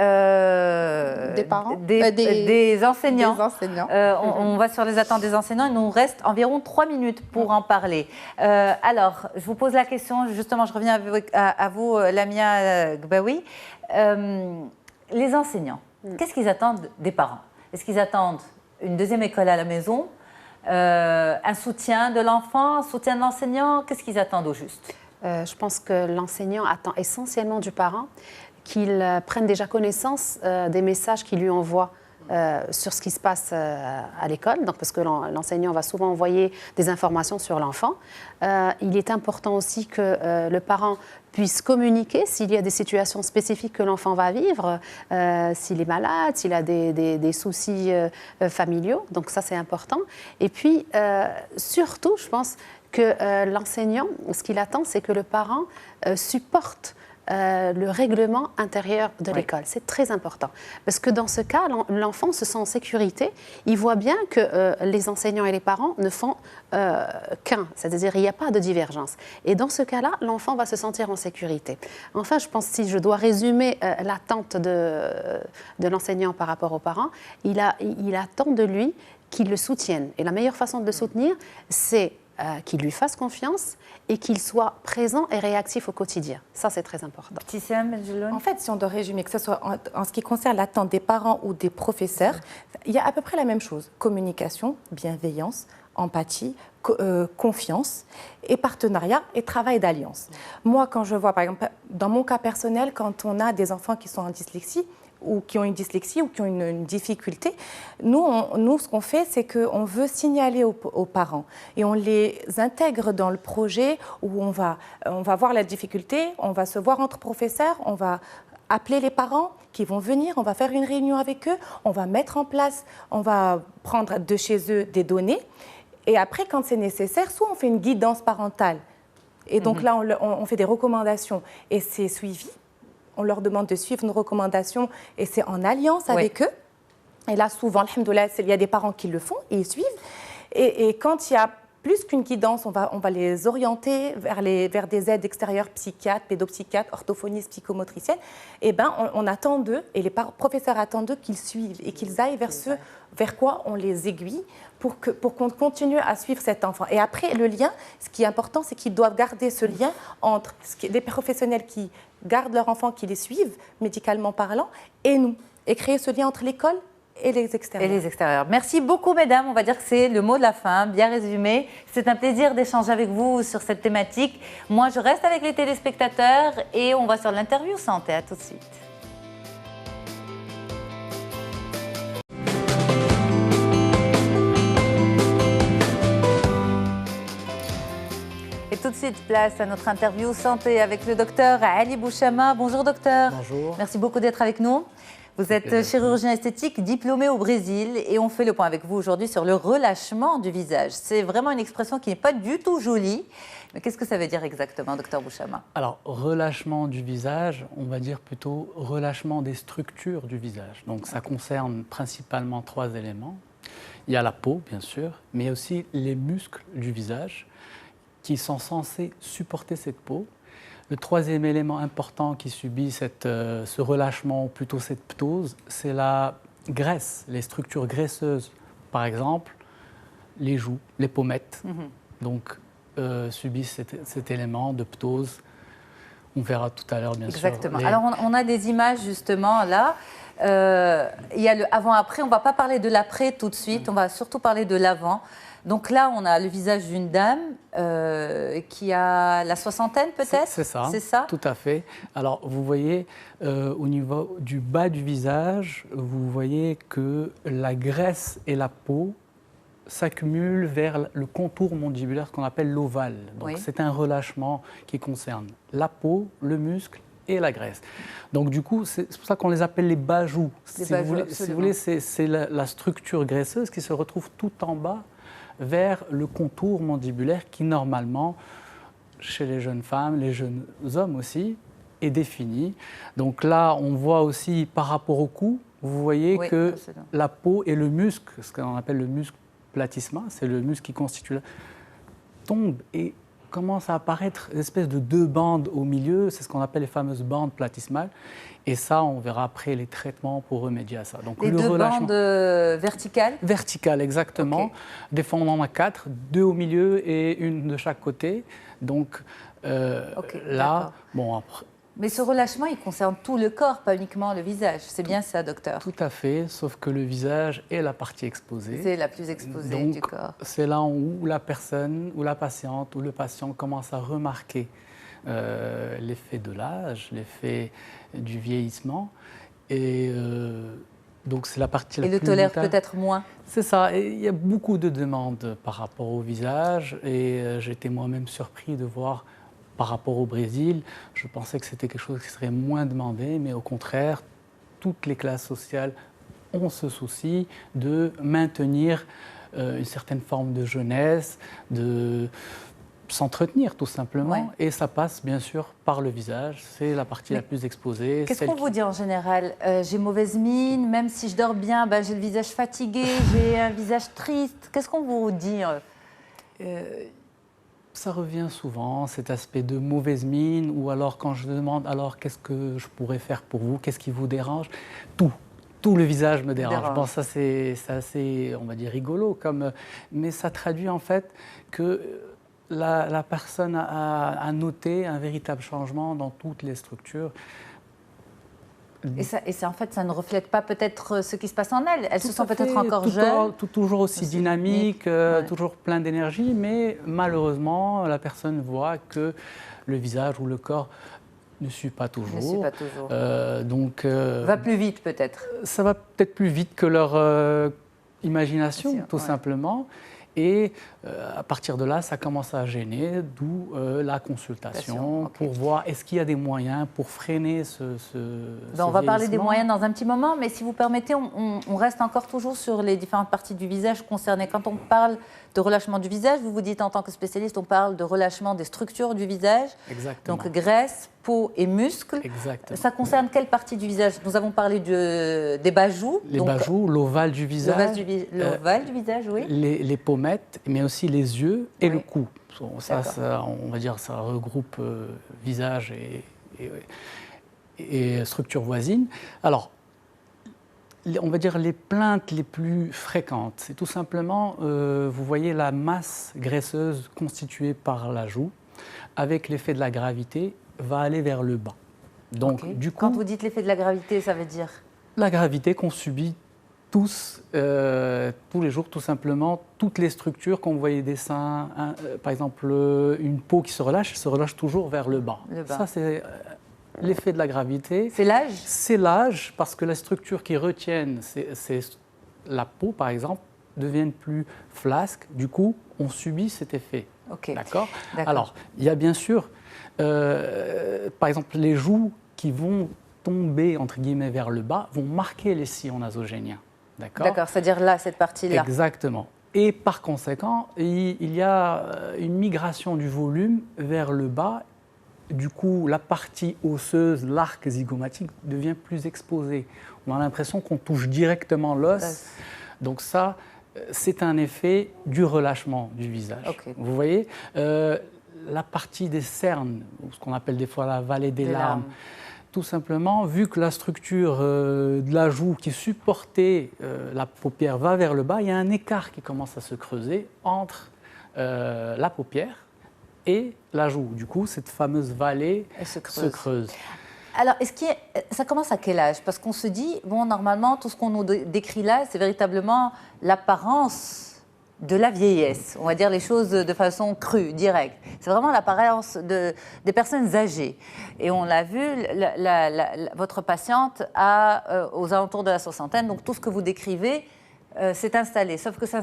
S4: parents,
S1: des enseignants.
S4: Des enseignants.
S1: On va sur les attentes des enseignants. Il nous reste environ 3 minutes pour en parler. Alors, je vous pose la question, justement, je reviens à vous, Lamia Gbaoui. Les enseignants, qu'est-ce qu'ils attendent des parents? Est-ce qu'ils attendent une deuxième école à la maison, un soutien de l'enfant, un soutien de l'enseignant? Qu'est-ce qu'ils attendent au juste?
S2: Je pense que l'enseignant attend essentiellement du parent qu'il prenne déjà connaissance des messages qu'il lui envoie sur ce qui se passe à l'école, donc parce que l'enseignant va souvent envoyer des informations sur l'enfant. Il est important aussi que le parent puisse communiquer s'il y a des situations spécifiques que l'enfant va vivre, s'il est malade, s'il a des soucis familiaux, donc ça c'est important. Et puis surtout, je pense que l'enseignant, ce qu'il attend, c'est que le parent supporte le règlement intérieur de l'école. C'est très important. Parce que dans ce cas, l'enfant se sent en sécurité. Il voit bien que les enseignants et les parents ne font qu'un. C'est-à-dire qu'il n'y a pas de divergence. Et dans ce cas-là, l'enfant va se sentir en sécurité. Enfin, je pense, si je dois résumer l'attente de l'enseignant par rapport aux parents, il attend de lui qu'il le soutienne. Et la meilleure façon de le soutenir, c'est qu'il lui fasse confiance et qu'il soit présent et réactif au quotidien. Ça, c'est très important.
S3: En fait, si on doit résumer, que ce soit en ce qui concerne l'attente des parents ou des professeurs, il y a à peu près la même chose. Communication, bienveillance, empathie, confiance et partenariat et travail d'alliance. Moi, quand je vois, par exemple, dans mon cas personnel, quand on a des enfants qui sont en dyslexie, ou qui ont une dyslexie ou qui ont une difficulté, nous, ce qu'on fait, c'est qu'on veut signaler aux parents et on les intègre dans le projet où on va voir la difficulté, on va se voir entre professeurs, on va appeler les parents qui vont venir, on va faire une réunion avec eux, on va mettre en place, on va prendre de chez eux des données et après, quand c'est nécessaire, soit on fait une guidance parentale et donc là, on fait des recommandations et c'est suivi. On leur demande de suivre nos recommandations et c'est en alliance avec eux. Et là, souvent, alhamdoulilah, il y a des parents qui le font et ils suivent. Et quand il y a plus qu'une guidance, on va les orienter vers des aides extérieures, psychiatres, pédopsychiatres, orthophonistes, psychomotriciennes. Et ben, on attend d'eux, et les professeurs attendent d'eux qu'ils suivent et qu'ils aillent vers quoi on les aiguille pour qu'on continue à suivre cet enfant. Et après, le lien, ce qui est important, c'est qu'ils doivent garder ce lien entre les professionnels qui gardent leur enfant, qui les suivent, médicalement parlant, et nous. Et créer ce lien entre l'école et les extérieurs.
S1: Et les extérieurs. Merci beaucoup, mesdames. On va dire que c'est le mot de la fin, bien résumé. C'est un plaisir d'échanger avec vous sur cette thématique. Moi, je reste avec les téléspectateurs et on va sur l'interview santé. À tout de suite. Et tout de suite, place à notre interview santé avec le docteur Ali Bouchama. Bonjour, docteur.
S5: Bonjour.
S1: Merci beaucoup d'être avec nous. Vous êtes chirurgien esthétique diplômé au Brésil et on fait le point avec vous aujourd'hui sur le relâchement du visage. C'est vraiment une expression qui n'est pas du tout jolie. Mais qu'est-ce que ça veut dire exactement, docteur Bouchama?
S5: Alors, relâchement du visage, on va dire plutôt relâchement des structures du visage. Donc, ça concerne principalement 3 éléments. Il y a la peau, bien sûr, mais aussi les muscles du visage qui sont censés supporter cette peau. Le 3e élément important qui subit ce relâchement, ou plutôt cette ptose, c'est la graisse, les structures graisseuses. Par exemple, les joues, les pommettes, donc subissent cet élément de ptose. On verra tout à l'heure, bien
S1: Exactement.
S5: sûr.
S1: Alors, on a des images justement là. Il y a le avant-après. On ne va pas parler de l'après tout de suite. On va surtout parler de l'avant. Donc là, on a le visage d'une dame qui a la soixantaine peut-être.
S5: C'est ça,
S1: c'est ça,
S5: tout à fait. Alors, vous voyez, au niveau du bas du visage, vous voyez que la graisse et la peau s'accumulent vers le contour mandibulaire, ce qu'on appelle l'ovale. Donc,
S1: Oui.
S5: c'est un relâchement qui concerne la peau, le muscle et la graisse. Donc, du coup, c'est pour ça qu'on les appelle les bas-joues. Si vous voulez, c'est la structure graisseuse qui se retrouve tout en bas vers le contour mandibulaire qui, normalement, chez les jeunes femmes, les jeunes hommes aussi, est défini. Donc là, on voit aussi par rapport au cou, vous voyez que la peau et le muscle, ce qu'on appelle le muscle platysma, c'est le muscle qui constitue tombe et commence à apparaître une espèce de 2 bandes au milieu, c'est ce qu'on appelle les fameuses bandes platysmales. Et ça, on verra après les traitements pour remédier à ça. Donc,
S1: les 2 bandes verticales.
S5: Verticales, exactement.
S1: Okay.
S5: Des fois, on en a 4, 2 au milieu et une de chaque côté. Donc là, bon, après.
S1: Mais ce relâchement, il concerne tout le corps, pas uniquement le visage. C'est bien ça, docteur?
S5: Tout à fait, sauf que le visage est la partie exposée.
S1: C'est la plus exposée du corps.
S5: C'est là où la personne, ou la patiente, ou le patient commence à remarquer l'effet de l'âge, l'effet du vieillissement. Et donc, c'est la partie la plus...
S1: Et le tolère peut-être moins.
S5: C'est ça. Et il y a beaucoup de demandes par rapport au visage. Et j'étais moi-même surpris de voir, par rapport au Brésil, je pensais que c'était quelque chose qui serait moins demandé. Mais au contraire, toutes les classes sociales ont ce souci de maintenir une certaine forme de jeunesse, de s'entretenir tout simplement.
S1: Ouais.
S5: Et ça passe bien sûr par le visage, c'est la partie la plus exposée.
S1: Qu'est-ce qu'on vous dit en général? J'ai mauvaise mine, même si je dors bien, j'ai le visage fatigué, j'ai un visage triste. Qu'est-ce qu'on vous dit?
S5: Ça revient souvent, cet aspect de mauvaise mine, ou alors quand je demande alors qu'est-ce que je pourrais faire pour vous, qu'est-ce qui vous dérange? Tout le visage me dérange. Bon, ça c'est assez, on va dire, rigolo, mais ça traduit en fait que la personne a noté un véritable changement dans toutes les structures.
S1: Et en fait, ça ne reflète pas peut-être ce qui se passe en elles. Elles se sentent peut-être encore
S5: jeunes. Toujours aussi dynamique, toujours plein d'énergie, mais malheureusement, la personne voit que le visage ou le corps ne suit pas toujours.
S1: Ne suit pas toujours.
S5: Va
S1: plus vite peut-être.
S5: Ça va peut-être plus vite que leur imagination, tout simplement. Et à partir de là, ça commence à gêner, d'où la consultation pour voir est-ce qu'il y a des moyens pour freiner ce
S1: on va parler des moyens dans un petit moment, mais si vous permettez, on reste encore toujours sur les différentes parties du visage concernées. Quand on parle de relâchement du visage, vous vous dites en tant que spécialiste, on parle de relâchement des structures du visage.
S5: Exactement.
S1: Donc graisse, peau et muscles.
S5: Exactement.
S1: Ça concerne quelle partie du visage? Nous avons parlé des bajoux.
S5: Les bajoux, l'ovale du visage.
S1: L'ovale du visage, oui.
S5: Les pommettes, mais aussi les yeux et le cou. Ça, on va dire, ça regroupe visage et structure voisine. Alors, on va dire les plaintes les plus fréquentes, c'est tout simplement, vous voyez la masse graisseuse constituée par la joue, avec l'effet de la gravité, va aller vers le bas. Donc, du coup,
S1: quand vous dites l'effet de la gravité, ça veut dire?
S5: La gravité qu'on subit tous les jours, tout simplement, toutes les structures, quand vous voyez des seins, par exemple, une peau qui se relâche toujours vers le bas. Ça, c'est l'effet de la gravité.
S1: C'est l'âge?
S5: C'est l'âge, parce que les structures qui retiennent, c'est la peau, par exemple, deviennent plus flasques. Du coup, on subit cet effet. D'accord. Alors, il y a bien sûr, par exemple, les joues qui vont tomber, entre guillemets, vers le bas, vont marquer les sillons nasogéniens.
S1: D'accord, c'est-à-dire là, cette partie-là.
S5: Exactement. Et par conséquent, il y a une migration du volume vers le bas. Du coup, la partie osseuse, l'arc zygomatique, devient plus exposée. On a l'impression qu'on touche directement l'os. Donc ça, c'est un effet du relâchement du visage. Vous voyez, la partie des cernes, ce qu'on appelle des fois la vallée des larmes, tout simplement, vu que la structure de la joue qui supportait la paupière va vers le bas, il y a un écart qui commence à se creuser entre la paupière et la joue. Du coup, cette fameuse vallée se creuse.
S1: Alors, ça commence à quel âge? Parce qu'on se dit, bon, normalement, tout ce qu'on nous décrit là, c'est véritablement l'apparence de la vieillesse. On va dire les choses de façon crue, directe. C'est vraiment l'apparence des personnes âgées. Et on l'a vu, votre patiente a aux alentours de la soixantaine, donc tout ce que vous décrivez s'est installé. Sauf que ça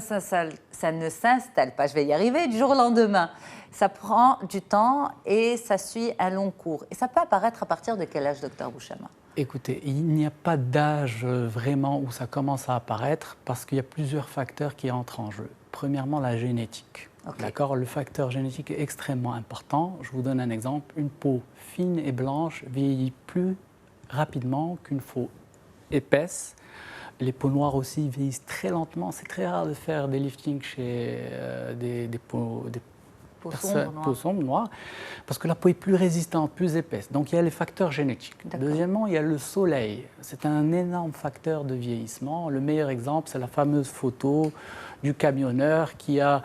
S1: ne s'installe pas, je vais y arriver, du jour au lendemain. Ça prend du temps et ça suit un long cours. Et ça peut apparaître à partir de quel âge, docteur Bouchama?
S5: Écoutez, il n'y a pas d'âge vraiment où ça commence à apparaître parce qu'il y a plusieurs facteurs qui entrent en jeu. Premièrement, la génétique. D'accord, le facteur génétique est extrêmement important. Je vous donne un exemple. Une peau fine et blanche vieillit plus rapidement qu'une peau épaisse. Les peaux noires aussi vieillissent très lentement. C'est très rare de faire des liftings chez des peaux sombres noires, parce que la peau est plus résistante, plus épaisse. Donc il y a les facteurs génétiques. Deuxièmement, il y a le soleil. C'est un énorme facteur de vieillissement. Le meilleur exemple, c'est la fameuse photo du camionneur qui a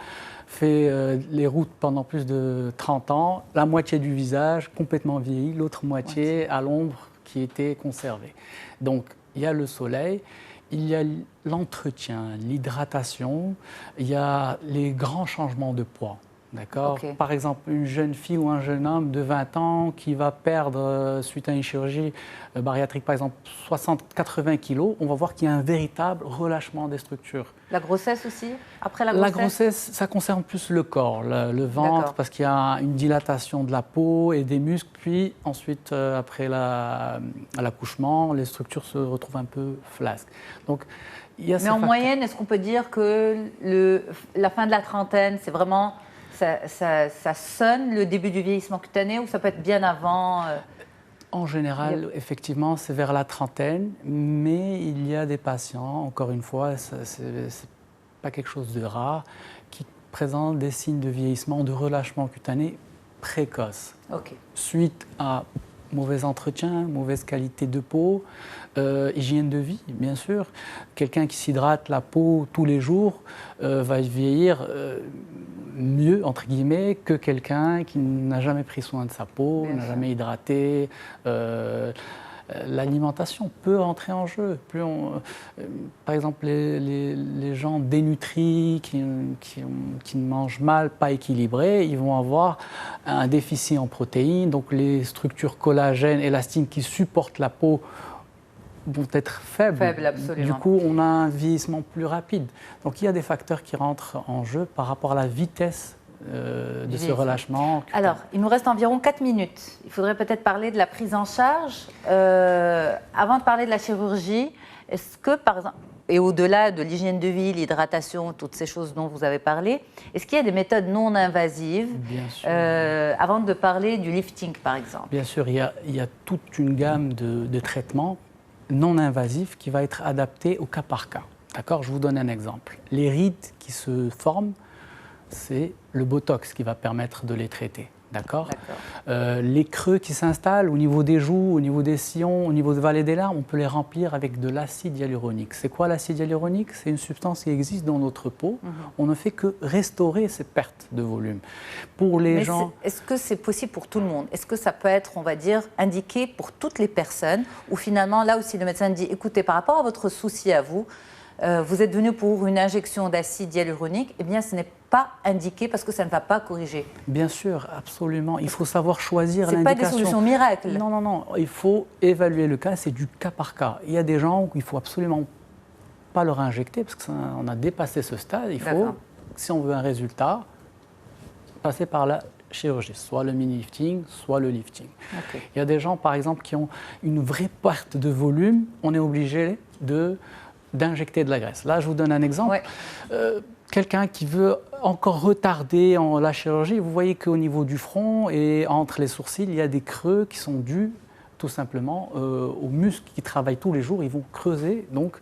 S5: fait les routes pendant plus de 30 ans, la moitié du visage complètement vieilli, l'autre moitié à l'ombre qui était conservée. Donc il y a le soleil. Il y a l'entretien, l'hydratation, il y a les grands changements de poids. D'accord. Par exemple, une jeune fille ou un jeune homme de 20 ans qui va perdre, suite à une chirurgie bariatrique, par exemple, 60-80 kilos, on va voir qu'il y a un véritable relâchement des structures.
S1: La grossesse aussi? Après la grossesse?
S5: La grossesse, ça concerne plus le corps, le ventre, parce qu'il y a une dilatation de la peau et des muscles. Puis ensuite, après l'accouchement, les structures se retrouvent un peu flasques. Donc,
S1: mais en moyenne, est-ce qu'on peut dire que la fin de la trentaine, c'est vraiment... Ça sonne le début du vieillissement cutané ou ça peut être bien avant?
S5: En général, effectivement, c'est vers la trentaine, mais il y a des patients, encore une fois, ce n'est pas quelque chose de rare, qui présentent des signes de vieillissement, de relâchement cutané précoce. Suite à mauvais entretien, mauvaise qualité de peau, hygiène de vie, bien sûr. Quelqu'un qui s'hydrate la peau tous les jours va vieillir mieux, entre guillemets, que quelqu'un qui n'a jamais pris soin de sa peau, n'a jamais hydraté. l'alimentation peut entrer en jeu. Par exemple, les gens dénutris, qui mangent mal, pas équilibrés, ils vont avoir un déficit en protéines. Donc les structures collagènes, élastines qui supportent la peau vont être faibles.
S1: Absolument.
S5: Du coup, on a un vieillissement plus rapide. Donc il y a des facteurs qui rentrent en jeu par rapport à la vitesse de ce relâchement.
S1: Alors, il nous reste environ 4 minutes. Il faudrait peut-être parler de la prise en charge. Avant de parler de la chirurgie, est-ce que, par exemple, et au-delà de l'hygiène de vie, l'hydratation, toutes ces choses dont vous avez parlé, est-ce qu'il y a des méthodes non invasives avant de parler du lifting, par exemple?
S5: Bien sûr, il y a toute une gamme de traitements non invasifs qui va être adaptée au cas par cas. D'accord? Je vous donne un exemple. Les rides qui se forment, c'est le Botox qui va permettre de les traiter. D'accord. Les creux qui s'installent au niveau des joues, au niveau des sillons, au niveau de vallée des larmes, on peut les remplir avec de l'acide hyaluronique. C'est quoi l'acide hyaluronique? C'est une substance qui existe dans notre peau. On ne fait que restaurer ces pertes de volume. Pour les gens...
S1: Est-ce que c'est possible pour tout le monde? Est-ce que ça peut être, on va dire, indiqué pour toutes les personnes? Ou finalement, là aussi, le médecin dit, écoutez, par rapport à votre souci à vous, vous êtes venu pour une injection d'acide hyaluronique, eh bien, ce n'est pas indiqué parce que ça ne va pas corriger.
S5: Bien sûr, absolument. Il faut savoir choisir l'indication.
S1: Ce n'est pas des solutions miracles.
S5: Non, non, non. Il faut évaluer le cas, c'est du cas par cas. Il y a des gens où il ne faut absolument pas leur injecter parce qu'on a dépassé ce stade. Il faut, si on veut un résultat, passer par la chirurgie, soit le mini-lifting, soit le lifting. Il y a des gens, par exemple, qui ont une vraie perte de volume. On est obligé d'injecter de la graisse. Là, je vous donne un exemple. Quelqu'un qui veut encore retarder la chirurgie, vous voyez qu'au niveau du front et entre les sourcils, il y a des creux qui sont dus tout simplement aux muscles qui travaillent tous les jours. Ils vont creuser, donc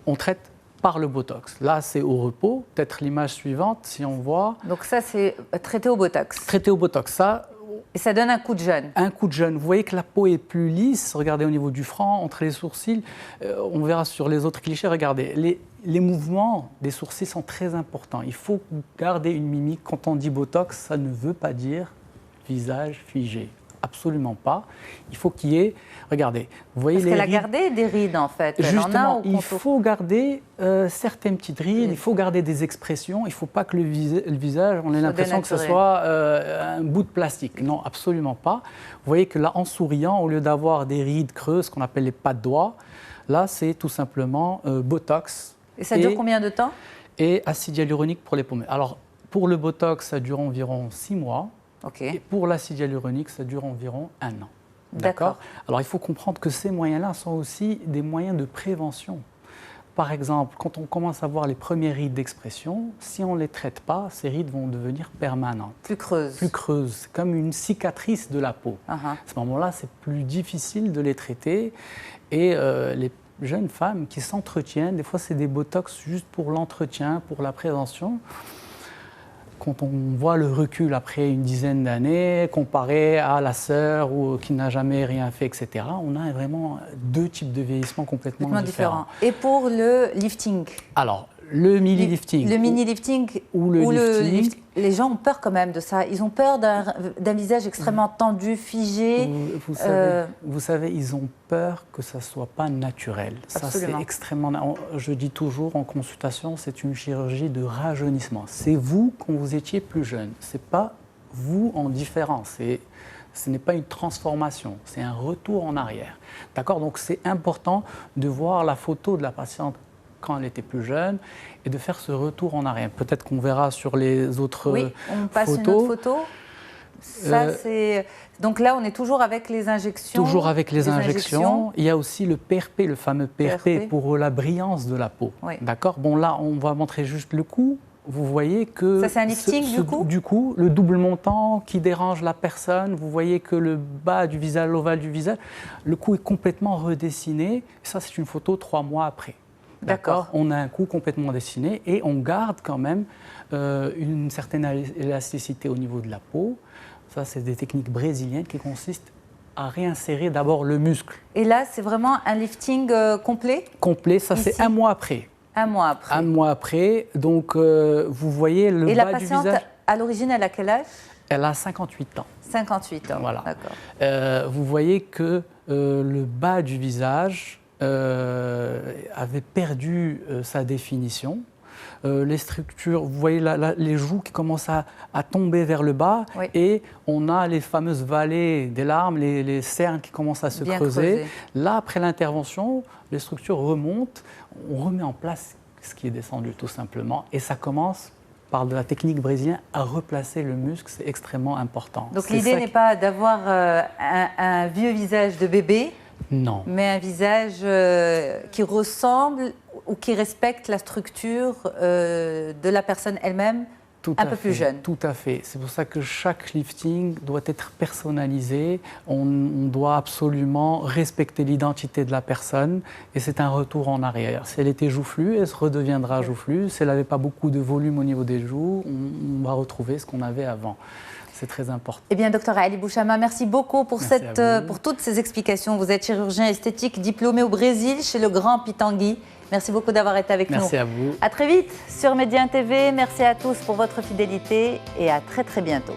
S5: on traite par le Botox. Là, c'est au repos. Peut-être l'image suivante, si on voit.
S1: Donc ça, c'est traité au Botox.
S5: Traité au Botox, ça...
S1: Et ça donne un coup de jeune.
S5: Un coup de jeune. Vous voyez que la peau est plus lisse. Regardez au niveau du front, entre les sourcils. On verra sur les autres clichés. Regardez, les mouvements des sourcils sont très importants. Il faut garder une mimique. Quand on dit Botox, ça ne veut pas dire visage figé. Absolument pas. Il faut qu'il y ait... Regardez, vous voyez les rides. Parce
S1: qu'elle a gardé des rides, en fait.
S5: Justement, il faut garder certaines petites rides, il faut garder des expressions. Il ne faut pas que le visage, on ait l'impression que ce soit un bout de plastique. Non, absolument pas. Vous voyez que là, en souriant, au lieu d'avoir des rides creuses, ce qu'on appelle les pas de doigts, là, c'est tout simplement Botox.
S1: Et ça dure combien de temps?
S5: Et acide hyaluronique pour les paumes. Alors, pour le Botox, ça dure environ 6 mois. Et pour l'acide hyaluronique, ça dure environ 1 an. D'accord. Alors, il faut comprendre que ces moyens-là sont aussi des moyens de prévention. Par exemple, quand on commence à voir les premières rides d'expression, si on ne les traite pas, ces rides vont devenir permanentes.
S1: Plus creuses.
S5: Plus creuses, comme une cicatrice de la peau. À ce moment-là, c'est plus difficile de les traiter. Et les jeunes femmes qui s'entretiennent, des fois, c'est des Botox juste pour l'entretien, pour la prévention. Quand on voit le recul après une dizaine d'années, comparé à la sœur qui n'a jamais rien fait, etc., on a vraiment 2 types de vieillissement complètement différents.
S1: Et pour le lifting? Alors,
S5: le mini-lifting.
S1: Le mini-lifting
S5: ou le lifting.
S1: Les gens ont peur quand même de ça. Ils ont peur d'un visage extrêmement tendu, figé.
S5: Vous savez, ils ont peur que ça ne soit pas naturel. Ça, c'est extrêmement... Je dis toujours en consultation, c'est une chirurgie de rajeunissement. C'est vous quand vous étiez plus jeune. Ce n'est pas vous en différence. Ce n'est pas une transformation, c'est un retour en arrière. D'accord? Donc, c'est important de voir la photo de la patiente quand elle était plus jeune et de faire ce retour en arrière. Peut-être qu'on verra sur les autres photos.
S1: Oui, on passe une autre photo. Ça, c'est... Donc là, on est toujours avec les injections.
S5: Toujours avec les injections. Il y a aussi le PRP, le fameux PRP pour la brillance de la peau. Oui. D'accord? Bon, là, on va montrer juste le cou. Vous voyez que...
S1: Ça, c'est un lifting du coup?
S5: Du coup, le double montant qui dérange la personne. Vous voyez que le bas du visage, l'ovale du visage, le cou est complètement redessiné. Ça, c'est une photo 3 mois après. D'accord. On a un cou complètement dessiné et on garde quand même une certaine élasticité au niveau de la peau. Ça, c'est des techniques brésiliennes qui consistent à réinsérer d'abord le muscle.
S1: Et là, c'est vraiment un lifting complet?
S5: Complet, ça c'est 1 mois après.
S1: 1 mois après.
S5: 1 mois après, donc vous voyez le bas du visage.
S1: Et la patiente, à l'origine, elle a quel âge?
S5: Elle a 58 ans.
S1: 58 ans,
S5: Voilà.
S1: D'accord.
S5: Vous voyez que le bas du visage avait perdu sa définition. Les structures, vous voyez les joues qui commencent à tomber vers le bas,
S1: Oui.
S5: et on a les fameuses vallées des larmes, les cernes qui commencent à se creuser. Là, après l'intervention, les structures remontent, on remet en place ce qui est descendu tout simplement, et ça commence par de la technique brésilienne à replacer le muscle, c'est extrêmement important.
S1: Donc l'idée n'est pas d'avoir un vieux visage de bébé,
S5: non,
S1: mais un visage qui ressemble ou qui respecte la structure de la personne elle-même, un peu plus jeune.
S5: Tout à fait. C'est pour ça que chaque lifting doit être personnalisé. On doit absolument respecter l'identité de la personne, et c'est un retour en arrière. Si elle était joufflue, elle se redeviendra joufflue. Si elle n'avait pas beaucoup de volume au niveau des joues, on va retrouver ce qu'on avait avant. C'est très important.
S1: Eh bien, Dr Ali Bouchama, merci beaucoup pour toutes ces explications. Vous êtes chirurgien esthétique diplômé au Brésil chez le Grand Pitangui. Merci beaucoup d'avoir été avec nous.
S5: Merci à vous.
S1: À très vite sur Média TV. Merci à tous pour votre fidélité et à très très bientôt.